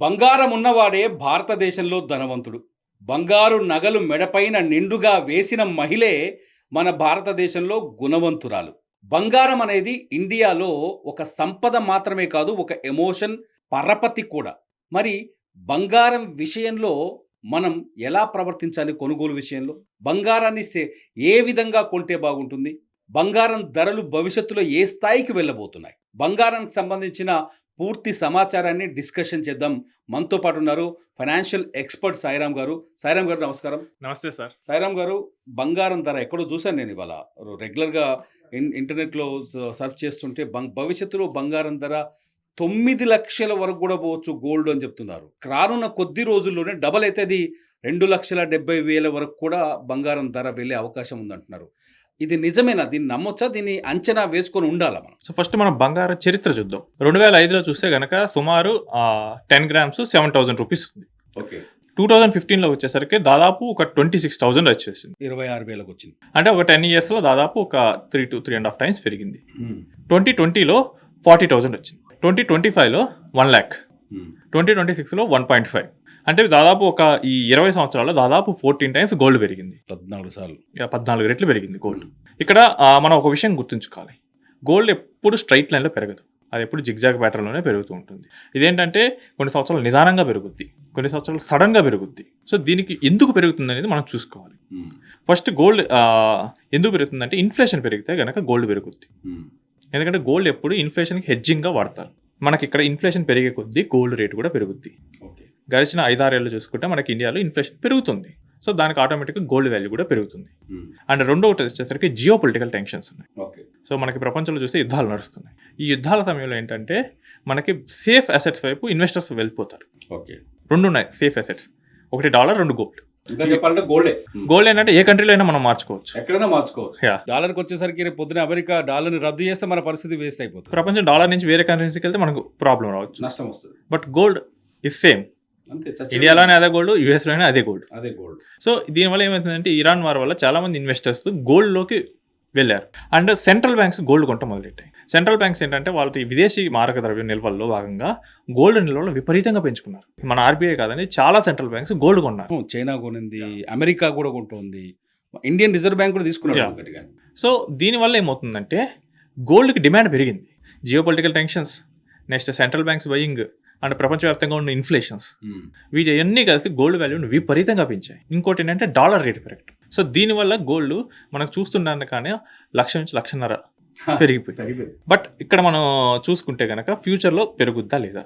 బంగారం ఉన్నవాడే భారతదేశంలో ధనవంతుడు. బంగారు నగలు మెడపైన నిండుగా వేసిన మహిళే మన భారతదేశంలో గుణవంతురాలు. బంగారం అనేది ఇండియాలో ఒక సంపద మాత్రమే కాదు, ఒక ఎమోషన్, పరపతి కూడా. మరి బంగారం విషయంలో మనం ఎలా ప్రవర్తించాలి కొనుగోలు విషయంలో? బంగారాన్ని ఏ విధంగా కొంటే బాగుంటుంది? బంగారం ధరలు భవిష్యత్తులో ఏ స్థాయికి వెళ్ళబోతున్నాయి? బంగారానికి సంబంధించిన పూర్తి సమాచారాన్ని డిస్కషన్ చేద్దాం. మనతో పాటు ఉన్నారు ఫైనాన్షియల్ ఎక్స్పర్ట్ సాయిరామ్ గారు. సాయిరామ్ గారు నమస్కారం. నమస్తే సార్. సాయిరామ్ గారు, బంగారం ధర ఎక్కడో చూశాను నేను ఇవాళ రెగ్యులర్గా ఇంటర్నెట్లో సర్చ్ చేస్తుంటే భవిష్యత్తులో బంగారం ధర 9 లక్షల వరకు కూడా పోవచ్చు గోల్డ్ అని చెప్తున్నారు. రానున్న కొద్ది రోజుల్లోనే డబల్ అయితే అది 2,70,000 వరకు కూడా బంగారం ధర వెళ్ళే అవకాశం ఉందంటున్నారు. ఇది నిజమేనా? దీన్ని నమ్మొచ్చా? దీన్ని అంచనా వేసుకొని ఉండాలా మనం? సో ఫస్ట్ మనం బంగారం చరిత్ర చూద్దాం. 2005లో చూస్తే గనక సుమారు 10 గ్రామ్స్ 7,000 రూపీస్ ఉంది. ఓకే. 2015లో వచ్చేసరికి దాదాపు ఒక 26,000 వచ్చేసింది. 26,000కి వచ్చింది. అంటే ఒక 10 yearsలో దాదాపు ఒక 3 to 3.5 times పెరిగింది. 2020లో 40,000 వచ్చింది. 2025లో 1 lakh, 2026లో 1.5. అంటే దాదాపు ఒక ఈ 20 సంవత్సరాల్లో దాదాపు 14 times గోల్డ్ పెరిగింది. 14 సార్లు, 14 రెట్లు పెరిగింది గోల్డ్. ఇక్కడ మనం ఒక విషయం గుర్తుంచుకోవాలి. గోల్డ్ ఎప్పుడు స్ట్రైట్ లైన్లో పెరగదు, అది ఎప్పుడు జిగ్జాగ్ ప్యాటర్న్లోనే పెరుగుతూ ఉంటుంది. ఇదేంటంటే కొన్ని సంవత్సరాలు నిదానంగా పెరుగుద్ది, కొన్ని సంవత్సరాలు సడన్గా పెరుగుద్ది. సో దీనికి ఎందుకు పెరుగుతుంది అనేది మనం చూసుకోవాలి. ఫస్ట్ గోల్డ్ ఎందుకు పెరుగుతుందంటే ఇన్ఫ్లేషన్ పెరిగితే కనుక గోల్డ్ పెరుగుద్ది. ఎందుకంటే గోల్డ్ ఎప్పుడు ఇన్ఫ్లేషన్కి హెడ్జింగ్గా వాడతారు. మనకి ఇక్కడ ఇన్ఫ్లేషన్ పెరిగే కొద్దీ గోల్డ్ రేట్ కూడా పెరుగుద్ది. గడిచిన 5-6 ఏళ్ళు చూసుకుంటే మనకి ఇండియాలో ఇన్ఫ్లేషన్ పెరుగుతుంది. సో దానికి ఆటోమేటిక్గా గోల్డ్ వాల్యూ కూడా పెరుగుతుంది. అండ్ రెండోటి వచ్చేసరికి జియో పొలిటికల్ టెన్షన్స్ ఉన్నాయి. సో మనకి ప్రపంచంలో చూస్తే యుద్ధాలు నడుస్తున్నాయి. ఈ యుద్ధాల సమయంలో ఏంటంటే మనకి సేఫ్ అసెట్స్ వైపు ఇన్వెస్టర్స్ వెళ్ళిపోతారు. ఓకే. 2 ఉన్నాయి సేఫ్ అసెట్స్, ఒకటి డాలర్, 2 గోల్డ్. ఇంకా చెప్పాలంటే గోల్డే. గోల్డ్ ఏంటంటే ఏ కంట్రీలో అయినా మనం మార్చుకోవచ్చు, ఎక్కడైనా మార్చుకోవచ్చు. డాలర్కి వచ్చేసరికి రేపు పొద్దున అమెరికా డాలర్ని రద్దు చేస్తే మన పరిస్థితి వేస్ట్ అయిపోతుంది. ప్రపంచం డాలర్ నుంచి వేరే కంట్రీస్కి వెళ్తే మనకు ప్రాబ్లం రావచ్చు, నష్టం వస్తుంది. But gold is same. ఇండియాలోనే అదే గోల్డ్, యూఎస్లోనే అదే గోల్డ్. సో దీనివల్ల ఏమవుతుందంటే ఇరాన్ వార్ వల్ల చాలా మంది ఇన్వెస్టర్స్ గోల్డ్లోకి వెళ్ళారు. అండ్ సెంట్రల్ బ్యాంక్స్ గోల్డ్ కొంట మొదలెట్టాయి. సెంట్రల్ బ్యాంక్స్ ఏంటంటే వాళ్ళ విదేశీ మారక ద్రవ్య నిల్వల్లో భాగంగా గోల్డ్ నిల్వలు విపరీతంగా పెంచుకున్నారు. మన ఆర్బీఐ కాదని చాలా సెంట్రల్ బ్యాంక్స్ గోల్డ్ కొన్నారు. చైనా కొనింది, అమెరికా కూడా కొంటుంది, ఇండియన్ రిజర్వ్ బ్యాంక్ కూడా తీసుకున్నారు. సో దీనివల్ల ఏమవుతుందంటే గోల్డ్కి డిమాండ్ పెరిగింది. Geo political tensions, next central banks buying and ప్రపంచవ్యాప్తంగా ఉన్న ఇన్ఫ్లేషన్స్, వీటన్నీ కలిసి గోల్డ్ వాల్యూని విపరీతంగా పెంచాయి. ఇంకోటి ఏంటంటే డాలర్ రేట్ పెరగడం. సో దీనివల్ల గోల్డ్ మనకు చూస్తున్నాను కానీ 1,00,000 నుంచి 1,50,000 పెరిగిపోయింది. బట్ ఇక్కడ మనం చూసుకుంటే కనుక ఫ్యూచర్లో పెరుగుద్దా లేదా?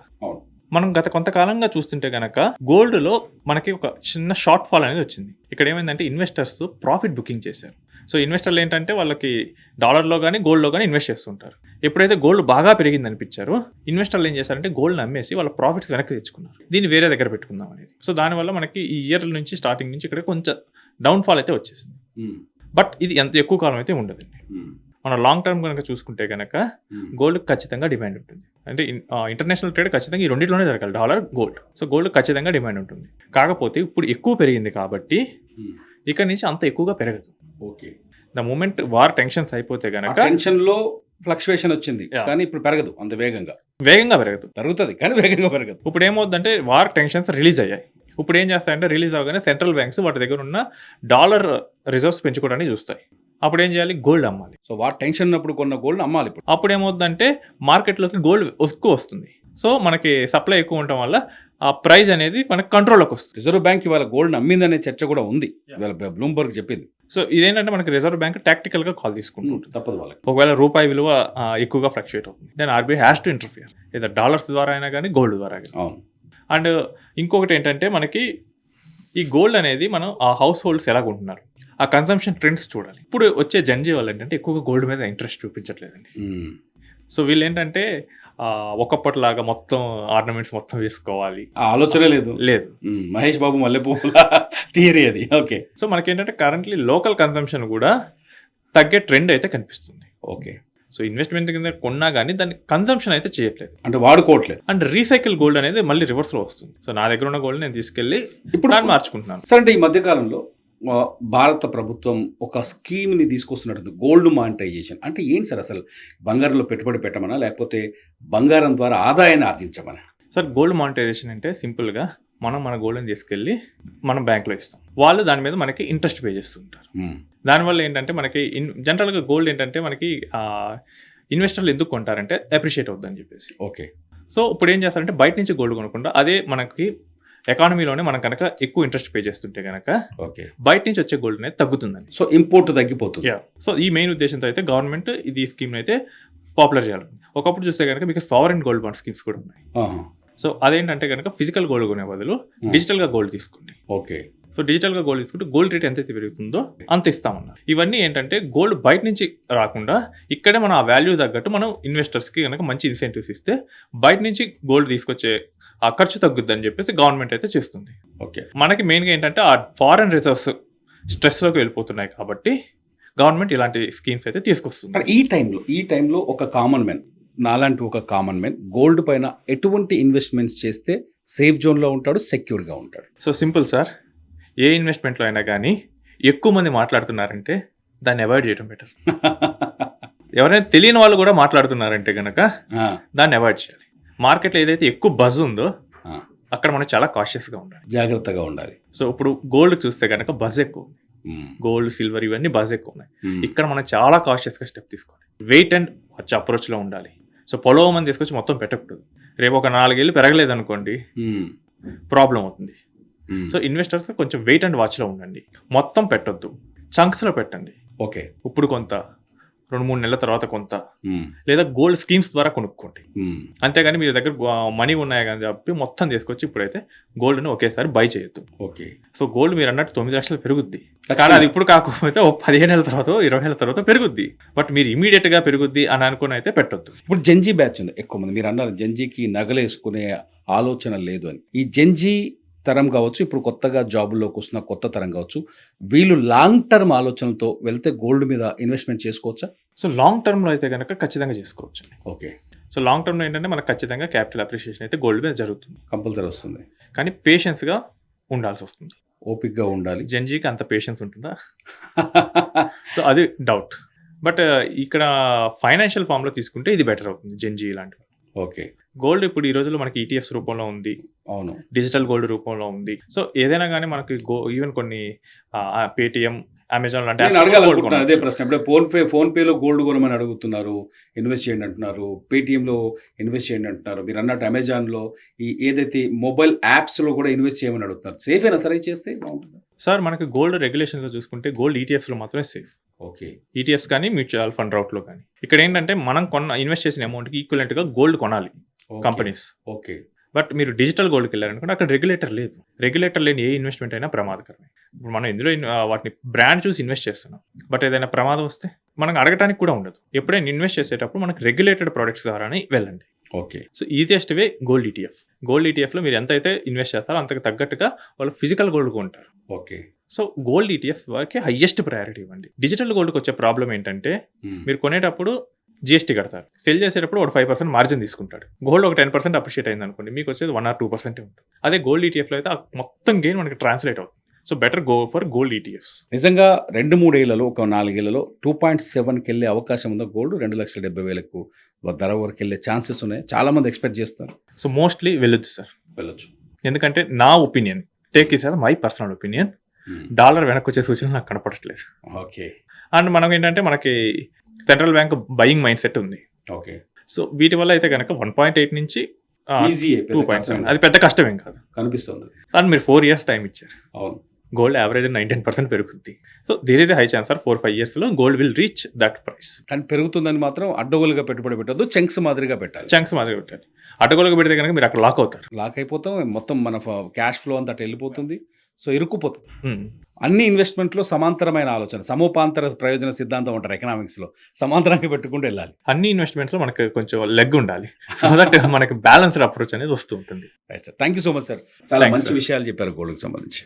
మనం గత కొంతకాలంగా చూస్తుంటే కనుక గోల్డ్లో మనకి ఒక చిన్న షార్ట్ ఫాల్ అనేది వచ్చింది. ఇక్కడ ఏమైందంటే ఇన్వెస్టర్స్ ప్రాఫిట్ బుకింగ్ చేశారు. సో ఇన్వెస్టర్లు ఏంటంటే వాళ్ళకి డాలర్లో కానీ గోల్డ్లో కానీ ఇన్వెస్ట్ చేస్తుంటారు. ఎప్పుడైతే గోల్డ్ బాగా పెరిగింది అనిపించారో ఇన్వెస్టర్లు ఏం చేశారంటే గోల్డ్ని అమ్మేసి వాళ్ళ ప్రాఫిట్స్ వెనక్కి తెచ్చుకున్నారు. దీన్ని వేరే దగ్గర పెట్టుకుందాం అనేది. సో దానివల్ల మనకి ఈ ఇయర్ నుంచి స్టార్టింగ్ నుంచి ఇక్కడ కొంచెం డౌన్ఫాల్ అయితే వచ్చేసింది. బట్ ఇది ఎంత ఎక్కువ కాలం అయితే ఉండదండి. మనం లాంగ్ టర్మ్ కనుక చూసుకుంటే కనుక గోల్డ్ ఖచ్చితంగా డిమాండ్ ఉంటుంది. అంటే ఇంటర్నేషనల్ ట్రేడ్ ఖచ్చితంగా ఈ రెండింటిలోనే జరగాలి, డాలర్, గోల్డ్. సో గోల్డ్ ఖచ్చితంగా డిమాండ్ ఉంటుంది. కాకపోతే ఇప్పుడు ఎక్కువ పెరిగింది కాబట్టి ఇక్కడ నుంచి అంత ఎక్కువగా పెరగదు. Okay. The moment war tensions అయిపోతే కనుక టెన్షన్లో ఫ్లక్చువేషన్ వచ్చింది కానీ ఇప్పుడు పెరగదు, అంత వేగంగా పెరగదు. పెరుగుతుంది కానీ వేగంగా పెరగదు. ఇప్పుడు ఏమవుతుందంటే వార్ టెన్షన్స్ రిలీజ్ అయ్యాయి. ఇప్పుడు ఏం చేస్తాయంటే రిలీజ్ అవగానే సెంట్రల్ బ్యాంక్స్ వాటి దగ్గర ఉన్న డాలర్ రిజర్వ్స్ పెంచుకోవడానికి చూస్తాయి. అప్పుడు ఏం చేయాలి? గోల్డ్ అమ్మాలి. సో వార్ టెన్షన్ ఉన్నప్పుడు కొన్న గోల్డ్ అమ్మాలి. ఇప్పుడు అప్పుడు ఏమవుతుందంటే మార్కెట్లోకి గోల్డ్ ఎక్కువ వస్తుంది. సో మనకి సప్లై ఎక్కువ ఉండటం వల్ల ఆ ప్రైస్ అనేది మనకి కంట్రోల్లోకి వస్తుంది. రిజర్వ్ బ్యాంక్ ఇవాళ గోల్డ్ అమ్మిందనే చర్చ కూడా ఉంది, ఇవాళ బ్లూంబర్గ్ చెప్పింది. సో ఇదేంటంటే మనకి రిజర్వ్ బ్యాంక్ టాక్టికల్గా కాల్ తీసుకుంటుంది. తప్పదు వాళ్ళకి. ఒకవేళ రూపాయి విలువ ఎక్కువగా ఫ్లక్చుయేట్ అవుతుంది, then RBI has to interfere, లేదా డాలర్స్ ద్వారా అయినా కానీ గోల్డ్ ద్వారా కానీ. అండ్ ఇంకొకటి ఏంటంటే మనకి ఈ గోల్డ్ అనేది మనం ఆ హౌస్ హోల్డ్స్ ఎలా కొంటున్నారు, ఆ కన్సంప్షన్ ట్రెండ్స్ చూడాలి. ఇప్పుడు వచ్చే జంజీ వాళ్ళు ఏంటంటే ఎక్కువగా గోల్డ్ మీద ఇంట్రెస్ట్ చూపించట్లేదండి. సో వీళ్ళు ఏంటంటే ఒకప్పటిలాగా మొత్తం ఆర్నమెంట్స్ మొత్తం వేసుకోవాలి ఆలోచన లేదు. మహేష్ బాబు మల్లెపూల థియరీ అది. ఓకే. సో మనకేంటంటే కరెంట్లీ లోకల్ కన్సంప్షన్ కూడా తగ్గే ట్రెండ్ అయితే కనిపిస్తుంది. ఓకే. సో ఇన్వెస్ట్మెంట్ కింద కొన్నా కానీ దాన్ని కన్సంప్షన్ అయితే చేయట్లేదు, అంటే వాడుకోవట్లేదు. అండ్ రీసైకిల్ గోల్డ్ అనేది మళ్ళీ రివర్స్లో వస్తుంది. సో నా దగ్గర ఉన్న గోల్డ్ నేను తీసుకెళ్ళి ఇప్పుడు దాన్ని మార్చుకుంటున్నాను. సరే, అంటే ఈ మధ్యకాలంలో భారత ప్రభుత్వం ఒక స్కీమ్ని తీసుకొస్తున్నట్టు గోల్డ్ మానిటైజేషన్. అంటే ఏంటి సార్? అసలు బంగారంలో పెట్టుబడి పెట్టమనా, లేకపోతే బంగారం ద్వారా ఆదాయాన్ని ఆర్జించమనా? సార్ గోల్డ్ మానిటైజేషన్ అంటే సింపుల్గా మనం మన గోల్డ్ని తీసుకెళ్ళి మనం బ్యాంక్లో ఇస్తాం, వాళ్ళు దాని మీద మనకి ఇంట్రెస్ట్ పే చేస్తుంటారు. దానివల్ల ఏంటంటే మనకి జనరల్గా గోల్డ్ ఏంటంటే మనకి ఇన్వెస్టర్లు ఎందుకు కొంటారంటే అప్రిషియేట్ అవుతుందని చెప్పేసి. ఓకే. సో ఇప్పుడు ఏం చేస్తారంటే బయట నుంచి గోల్డ్ కొనకుండా అదే మనకి ఎకానమీలోనే మనం కనుక ఎక్కువ ఇంట్రెస్ట్ పే చేస్తుంటే కనుక ఓకే బయట నుంచి వచ్చే గోల్డ్ అనేది తగ్గుతుందండి. సో ఇంపోర్ట్ తగ్గిపోతుంది. సో ఈ మెయిన్ ఉద్దేశంతో అయితే గవర్నమెంట్ ఈ స్కీమ్ అయితే పాపులర్ చేయాలి. ఒకప్పుడు చూస్తే కనుక మీకు సావరెన్ గోల్డ్ బాండ్ స్కీమ్స్ కూడా ఉన్నాయి. సో అదేంటంటే కనుక ఫిజికల్ గోల్డ్ కొనే బదులు డిజిటల్గా గోల్డ్ తీసుకోండి. ఓకే. సో డిజిటల్గా గోల్డ్ తీసుకుంటే గోల్డ్ రేట్ ఎంతైతే పెరుగుతుందో అంత ఇస్తామన్నారు. ఇవన్నీ ఏంటంటే గోల్డ్ బయట నుంచి రాకుండా ఇక్కడే మనం ఆ వాల్యూ తగ్గట్టు మనం ఇన్వెస్టర్స్కి కనుక మంచి ఇన్సెంటివ్స్ ఇస్తే బయట నుంచి గోల్డ్ తీసుకొచ్చే ఆ ఖర్చు తగ్గుద్దని చెప్పేసి గవర్నమెంట్ అయితే చేస్తుంది. ఓకే. మనకి మెయిన్గా ఏంటంటే ఆ ఫారెన్ రిజర్వ్స్ స్ట్రెస్లోకి వెళ్ళిపోతున్నాయి కాబట్టి గవర్నమెంట్ ఇలాంటి స్కీమ్స్ అయితే తీసుకొస్తుంది. ఈ టైంలో ఒక కామన్ మ్యాన్, నాలాంటి ఒక కామన్ మ్యాన్ గోల్డ్ పైన ఎటువంటి ఇన్వెస్ట్మెంట్స్ చేస్తే సేఫ్ జోన్లో ఉంటాడు, సెక్యూర్గా ఉంటాడు? సో సింపుల్ సార్, ఏ ఇన్వెస్ట్మెంట్లో అయినా కానీ ఎక్కువ మంది మాట్లాడుతున్నారంటే దాన్ని అవాయిడ్ చేయడం బెటర్. ఎవరైనా తెలియని వాళ్ళు కూడా మాట్లాడుతున్నారంటే కనుక దాన్ని అవాయిడ్ చేయాలి. మార్కెట్లో ఏదైతే ఎక్కువ బజ్ ఉందో అక్కడ మనం చాలా కాషియస్గా ఉండాలి, జాగ్రత్తగా ఉండాలి. సో ఇప్పుడు గోల్డ్ చూస్తే కనుక బజ్ ఎక్కువ ఉంది, గోల్డ్ సిల్వర్ ఇవన్నీ బజ్ ఎక్కువ ఉన్నాయి. ఇక్కడ మనం చాలా కాషియస్గా స్టెప్ తీసుకోవాలి. వెయిట్ అండ్ వాచ్ అప్రోచ్లో ఉండాలి. సో పొలవ మంది తీసుకొచ్చి మొత్తం పెట్టకూడదు. రేపు ఒక 4 ఏళ్ళు పెరగలేదు అనుకోండి ప్రాబ్లం అవుతుంది. సో ఇన్వెస్టర్స్ కొంచెం వెయిట్ అండ్ వాచ్లో ఉండండి. మొత్తం పెట్టొద్దు, చంక్స్లో పెట్టండి. ఓకే. ఇప్పుడు కొంత 2-3 నెలల తర్వాత కొంత, లేదా గోల్డ్ స్కీమ్స్ ద్వారా కొనుక్కోండి. అంతేగాని మీ దగ్గర మనీ ఉన్నాయి కానీ చెప్పి మొత్తం తీసుకొచ్చి ఇప్పుడైతే గోల్డ్ని ఒకేసారి బై చేయొద్దు. ఓకే. సో గోల్డ్ మీరు అన్నట్టు 9 లక్షలు పెరుగుద్ది, కానీ అది ఇప్పుడు కాకపోతే 15 నెలల తర్వాత 20 నెలల తర్వాత పెరుగుద్ది. బట్ మీరు ఇమీడియట్గా పెరుగుద్ది అని అనుకుని అయితే పెట్టొద్దు. ఇప్పుడు జెన్జీ బ్యాచ్ ఉంది ఎక్కువ మంది. మీరు అన్నారు జెన్జీకి నగలేసుకునే ఆలోచన లేదు అని. ఈ జెన్జీ తరం కావచ్చు, ఇప్పుడు కొత్తగా జాబుల్లోకి వస్తున్న కొత్త తరం కావచ్చు, వీళ్ళు లాంగ్ టర్మ్ ఆలోచనలతో వెళ్తే గోల్డ్ మీద ఇన్వెస్ట్మెంట్ చేసుకోవచ్చా? సో లాంగ్ టర్మ్లో అయితే కనుక ఖచ్చితంగా చేసుకోవచ్చు. ఓకే. సో లాంగ్ టర్మ్లో ఏంటంటే మనకు ఖచ్చితంగా క్యాపిటల్ అప్రిషియేషన్ అయితే గోల్డ్ మీద జరుగుతుంది, కంపల్సరీ వస్తుంది. కానీ పేషెన్స్గా ఉండాల్సి వస్తుంది, ఓపిక్గా ఉండాలి. జెన్జీకి అంత పేషెన్స్ ఉంటుందా? సో అది డౌట్. బట్ ఇక్కడ ఫైనాన్షియల్ ఫామ్లో తీసుకుంటే ఇది బెటర్ అవుతుంది జెన్జీ ఇలాంటివి. ఓకే. గోల్డ్ ఇప్పుడు ఈ రోజుల్లో మనకి ఈటీఎఫ్స్ రూపంలో ఉంది, అవును, డిజిటల్ గోల్డ్ రూపంలో ఉంది. సో ఏదైనా కానీ మనకి ఈవెన్ కొన్ని పేటిఎం, అమెజాన్ లాంటి అదే ప్రశ్న. ఇప్పుడు ఫోన్ పేలో గోల్డ్ కొనమని అడుగుతున్నారు, ఇన్వెస్ట్ చేయండి అంటున్నారు. పేటిఎంలో ఇన్వెస్ట్ చేయండి అంటున్నారు. మీరు అన్నట్టు అమెజాన్లో ఈ ఏదైతే మొబైల్ యాప్స్లో కూడా ఇన్వెస్ట్ చేయమని అడుగుతున్నారు. సేఫ్ అయినా సరే చేస్తే బాగుంటుంది సార్. మనకి గోల్డ్ రెగ్యులేషన్లో చూసుకుంటే గోల్డ్ ఈటీఎఫ్స్లో మాత్రమే సేఫ్. ఓకే. ఈటీఎఫ్స్ కానీ మ్యూచువల్ ఫండ్ రౌట్లో కానీ ఇక్కడ ఏంటంటే మనం ఇన్వెస్ట్ చేసిన అమౌంట్కి ఈక్వలెంట్గా గోల్డ్ కొనాలి కంపెనీస్. ఓకే. బట్ మీరు డిజిటల్ గోల్డ్కి వెళ్ళారనుకుంటే అక్కడ రెగ్యులేటర్ లేదు. రెగ్యులేటర్ లేని ఏ ఇన్వెస్ట్మెంట్ అయినా ప్రమాదకరమే. ఇప్పుడు మనం ఇందులో వాటిని బ్రాండ్ చూసి ఇన్వెస్ట్ చేస్తున్నాం, బట్ ఏదైనా ప్రమాదం వస్తే మనం అడగటానికి కూడా ఉండదు. ఎప్పుడైనా ఇన్వెస్ట్ చేసేటప్పుడు మనకు రెగ్యులేటెడ్ ప్రొడక్ట్స్ ద్వారానే వెళ్ళండి. Okay. So easiest way gold ETF. Gold ఈటీఎఫ్లో మీరు ఎంత అయితే ఇన్వెస్ట్ చేస్తారో అంతకు తగ్గట్టుగా వాళ్ళు ఫిజికల్ గోల్డ్ కొంటారు. ఓకే. సో గోల్డ్ ఈటీఎఫ్స్ వారికి హైయెస్ట్ ప్రయారిటీ ఇవ్వండి. డిజిటల్ గోల్డ్కి వచ్చే ప్రాబ్లం ఏంటంటే మీరు కొనేటప్పుడు జిఎస్టీ కడతారు, సెల్ చేసేటప్పుడు ఒక 5% మార్జిన్ తీసుకుంటాడు. గోల్డ్ ఒక 10% అప్రిషియేట్ అయింది అనుకోండి, మీకు వచ్చేది 1 or 2% ఉంటుంది. అదే గోల్డ్ ఈటీఎఫ్లో అయితే మొత్తం గెయిన్ మనకి ట్రాన్స్లేట్ అవుతుంది. So better go for gold ETFs. నిజంగా 2-3 ఏళ్లలో, ఒక 4 ఏళ్లలో 2.7కి వెళ్ళే అవకాశం ఉందా? గోల్డ్ 2,70,000 ధర వరకు వెళ్ళే ఛాన్సెస్ ఉన్నాయి, చాలా మంది ఎక్స్పెక్ట్ చేస్తారు. సో మోస్ట్లీ వెళ్ళొచ్చు సార్, వెళ్ళొచ్చు. ఎందుకంటే నా opinion, take sir my personal opinion, dollar వెనక్కి వచ్చే సూచనలు నాకు కనపడట్లేదు. ఓకే. అండ్ మనం ఏంటంటే మనకి central bank buying mind set ఉంది. ఓకే. సో వీటి వల్ల అయితే కనుక 1.8 నుంచి 2.7 అది పెద్ద కష్టమేం కాదు కనిపిస్తుంది. అండ్ మీరు 4 years టైం ఇచ్చారు. అవును. గోల్డ్ యావరేజ్ 19% పెరుగుతుంది. So there is high chance 4-5 yearsలో gold will reach that price. కానీ పెరుగుతుందని మాత్రం అడ్డగోలుగా పెట్టుబడి పెట్టద్దు, చంక్స్ మాదిరిగా పెట్టాలి. చంక్స్ మాదిరిగా పెట్టాలి. అడ్డగోలుగా పెడితే కనుక మీరు అక్కడ లాక్ అవుతారు. లాక్ అయిపోతాం, మొత్తం మన క్యాష్ ఫ్లో అంతా వెళ్ళిపోతుంది. సో ఇరుక్కుపోతుంది. అన్ని ఇన్వెస్ట్మెంట్లో సమాంతరమైన ఆలోచన, సమోపాంతర ప్రయోజన సిద్ధాంతం అంటారు ఎకనామిక్స్లో. సమాంతరంగా పెట్టుకుంటూ వెళ్ళాలి. అన్ని ఇన్వెస్ట్మెంట్స్లో మనకి కొంచెం లెగ్ ఉండాలి, సో దట్ మనకి బ్యాలెన్స్డ్ అప్రోచ్ అనేది వస్తూ ఉంటుంది. Thank you so much sir, చాలా మంచి విషయాలు చెప్పారు గోల్డ్కి సంబంధించి.